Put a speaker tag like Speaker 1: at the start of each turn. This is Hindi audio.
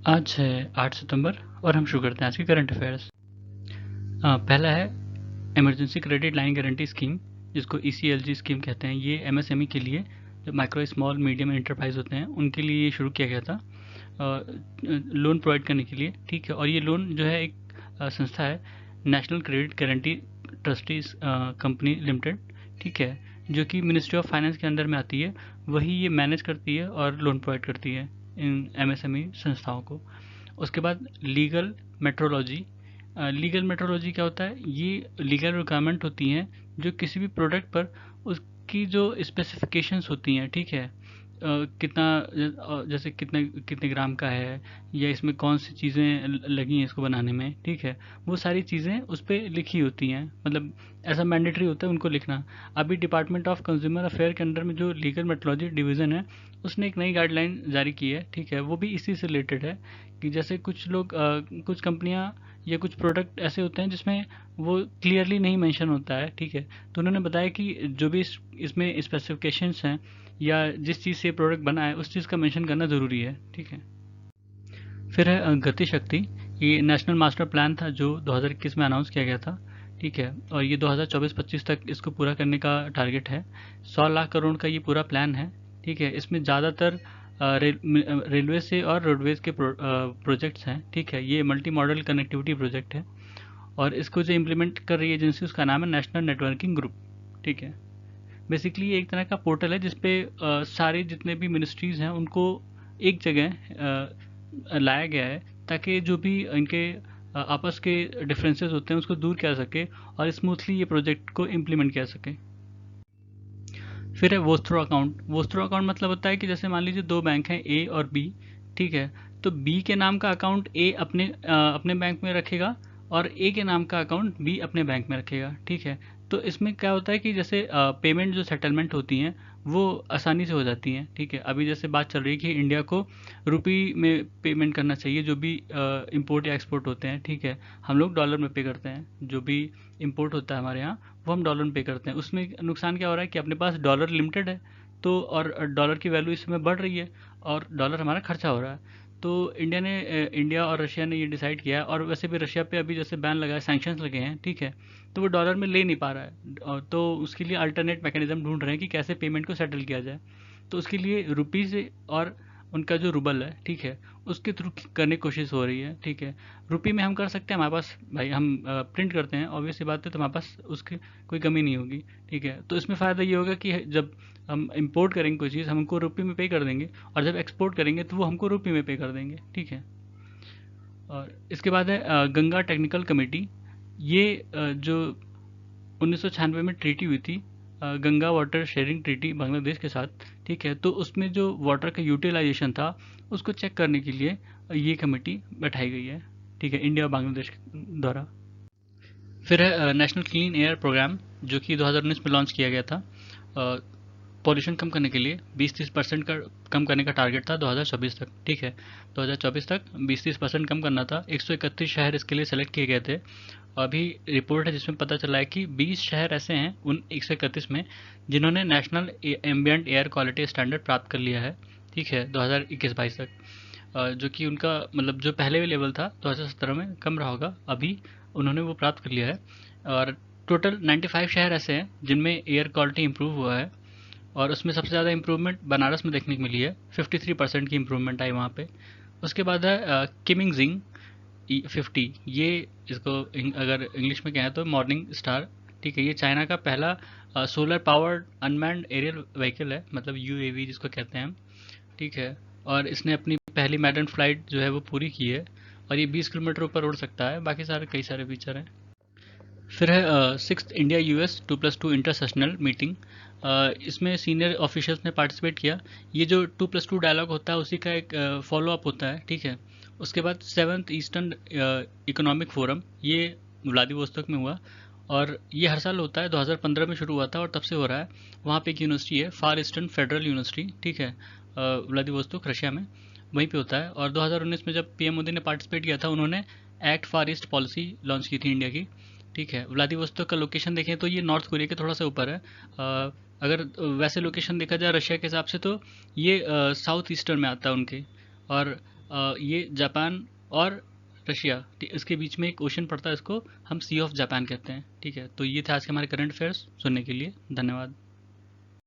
Speaker 1: आज है 8 सितंबर और हम शुरू करते हैं आज के करंट अफेयर्स। पहला है emergency credit line guarantee scheme, जिसको ईसीएलजी स्कीम कहते हैं। ये एमएसएमई के लिए, जो माइक्रो स्मॉल मीडियम एंटरप्राइज होते हैं, उनके लिए ये शुरू किया गया था लोन प्रोवाइड करने के लिए। ठीक है, और ये लोन जो है एक संस्था है, national credit guarantee trustees company limited. ठीक है, जो कि मिनिस्ट्री ऑफ फाइनेंस के अंडर में आती है। वही ये मैनेज करती है और लोन प्रोवाइड करती है इन एमएसएमई संस्थाओं को। उसके बाद लीगल मेट्रोलॉजी क्या होता है? ये लीगल रिक्वायरमेंट होती हैं जो किसी भी प्रोडक्ट पर उसकी जो स्पेसिफिकेशंस होती हैं। ठीक है, कितना जैसे कितने कितने ग्राम का है, या इसमें कौन सी चीज़ें लगी हैं इसको बनाने में। ठीक है, वो सारी चीज़ें उस पर लिखी होती हैं, मतलब ऐसा मैंडेटरी होता है उनको लिखना। अभी डिपार्टमेंट ऑफ कंज्यूमर अफेयर के अंडर में जो लीगल मेट्रोलॉजी डिवीज़न है, उसने एक नई गाइडलाइन जारी की है। ठीक है, वो भी इसी से रिलेटेड है कि जैसे कुछ लोग कुछ कंपनियां या कुछ प्रोडक्ट ऐसे होते हैं जिसमें वो क्लियरली नहीं मेंशन होता है। ठीक है, तो उन्होंने बताया कि जो भी इसमें स्पेसिफिकेशंस हैं या जिस चीज़ से प्रोडक्ट बना है उस चीज़ का मेंशन करना ज़रूरी है। ठीक है, फिर है गति शक्ति। ये नेशनल मास्टर प्लान था जो 2021 में अनाउंस किया गया था। ठीक है, और ये 2024-25 तक इसको पूरा करने का टारगेट है। 100 लाख करोड़ का ये पूरा प्लान है। ठीक है, इसमें ज़्यादातर रेलवे से और रोडवेज के प्रोजेक्ट्स हैं। ठीक है, ये मल्टी मॉडल कनेक्टिविटी प्रोजेक्ट है, और इसको जो इम्प्लीमेंट कर रही एजेंसी उसका नाम है नेशनल नेटवर्किंग ग्रुप। ठीक है, बेसिकली ये एक तरह का पोर्टल है जिसपे सारे जितने भी मिनिस्ट्रीज़ हैं उनको एक जगह लाया गया है, ताकि जो भी इनके आपस के डिफरेंसेस होते हैं उसको दूर किया जा सके और स्मूथली ये प्रोजेक्ट को इम्प्लीमेंट किया सके। फिर है वोस्थ्रो अकाउंट। वोस्थ्रो अकाउंट मतलब होता है कि जैसे मान लीजिए दो बैंक हैं, ए और बी। ठीक है, तो बी के नाम का अकाउंट ए अपने बैंक में रखेगा, और ए के नाम का अकाउंट बी अपने बैंक में रखेगा। ठीक है, तो इसमें क्या होता है कि जैसे पेमेंट जो सेटलमेंट होती हैं वो आसानी से हो जाती हैं। ठीक है, अभी जैसे बात चल रही है कि इंडिया को रुपी में पेमेंट करना चाहिए जो भी इंपोर्ट या एक्सपोर्ट होते हैं। ठीक है, हम लोग डॉलर में पे करते हैं, जो भी इंपोर्ट होता है हमारे यहाँ वो हम डॉलर में पे करते हैं। उसमें नुकसान क्या हो रहा है कि अपने पास डॉलर लिमिटेड है, तो और डॉलर की वैल्यू इस समय बढ़ रही है और डॉलर हमारा खर्चा हो रहा है। तो इंडिया और रशिया ने ये डिसाइड किया है, और वैसे भी रशिया पे अभी जैसे बैन लगा है, सैंक्शंस लगे हैं। ठीक है, तो वो डॉलर में ले नहीं पा रहा है, तो उसके लिए अल्टरनेट मैकेनिज्म ढूंढ रहे हैं कि कैसे पेमेंट को सेटल किया जाए। तो उसके लिए रुपी से और उनका जो रूबल है, ठीक है, उसके थ्रू करने की कोशिश हो रही है। ठीक है, रुपी में हम कर सकते हैं, हमारे पास भाई हम प्रिंट करते हैं, ऑब्वियस सी बात है, तो हमारे पास उसकी कोई कमी नहीं होगी। ठीक है, तो इसमें फ़ायदा ये होगा कि जब हम इंपोर्ट करेंगे कोई चीज़, हम उनको रुपये में पे कर देंगे, और जब एक्सपोर्ट करेंगे तो वो हमको रुपये में पे कर देंगे। ठीक है, और इसके बाद है गंगा टेक्निकल कमेटी। ये जो 1996 में ट्रीटी हुई थी, Ganga water sharing treaty Bangladesh के साथ। ठीक है, तो उसमें जो वाटर का यूटिलाइजेशन था उसको चेक करने के लिए ये कमेटी बैठाई गई है। ठीक है, इंडिया और बांग्लादेश द्वारा। फिर है नेशनल क्लीन एयर प्रोग्राम, जो कि 2019 में लॉन्च किया गया था। पॉल्यूशन कम करने के लिए 20-30% का कम करने का टारगेट था 2024 तक। ठीक है, 2024 तक 20-30% कम करना था। 131 शहर इसके लिए सेलेक्ट किए गए थे। अभी रिपोर्ट है जिसमें पता चला है कि 20 शहर ऐसे हैं उन 131 में जिन्होंने national ambient air quality standard प्राप्त कर लिया है। ठीक है, 2021-22 तक, जो कि उनका मतलब जो पहले लेवल था 2017 में कम रहा होगा, अभी उन्होंने वो प्राप्त कर लिया है। और टोटल 95 शहर ऐसे हैं जिनमें एयर क्वालिटी इंप्रूव हुआ है, और उसमें सबसे ज़्यादा इंप्रूवमेंट बनारस में देखने को मिली है। 53% की इंप्रूवमेंट आई वहाँ पे। उसके बाद है किमिंग जिंग 50। ये इसको अगर इंग्लिश में कहें तो मॉर्निंग स्टार। ठीक है, ये चाइना का पहला solar powered unmanned aerial vehicle है, मतलब यूएवी जिसको कहते हैं हम। ठीक है, और इसने अपनी पहली मैडन फ्लाइट जो है वो पूरी की है, और ये 20 किलोमीटर ऊपर उड़ सकता है। बाकी सारे कई सारे फीचर हैं। फिर है सिक्स्थ इंडिया यूएस 2+2 इंटरसेशनल मीटिंग। इसमें सीनियर ऑफिशियल्स ने पार्टिसिपेट किया। ये जो 2+2 डायलॉग होता है उसी का एक फॉलो अप होता है। ठीक है, उसके बाद सेवन्थ ईस्टर्न इकोनॉमिक फोरम, ये व्लादिवोस्तोक में हुआ, और ये हर साल होता है। 2015 में शुरू हुआ था और तब से हो रहा है। वहाँ पे एक यूनिवर्सिटी है, फार ईस्टर्न फेडरल यूनिवर्सिटी। ठीक है, व्लादिवोस्तोक रशिया में, वहीं पे होता है। और 2019 में जब पीएम मोदी ने पार्टिसिपेट किया था, उन्होंने एक्ट फार ईस्ट पॉलिसी लॉन्च की थी इंडिया की। ठीक है, व्लादिवोस्तोक का लोकेशन देखें तो ये नॉर्थ कोरिया के थोड़ा सा ऊपर है। अगर वैसे लोकेशन देखा जाए रशिया के हिसाब से तो ये साउथ ईस्टर्न में आता है उनके। और ये जापान और रशिया, इसके बीच में एक ओशन पड़ता है, इसको हम सी ऑफ जापान कहते हैं। ठीक है, तो ये थे आज के हमारे करंट अफेयर्स। सुनने के लिए धन्यवाद।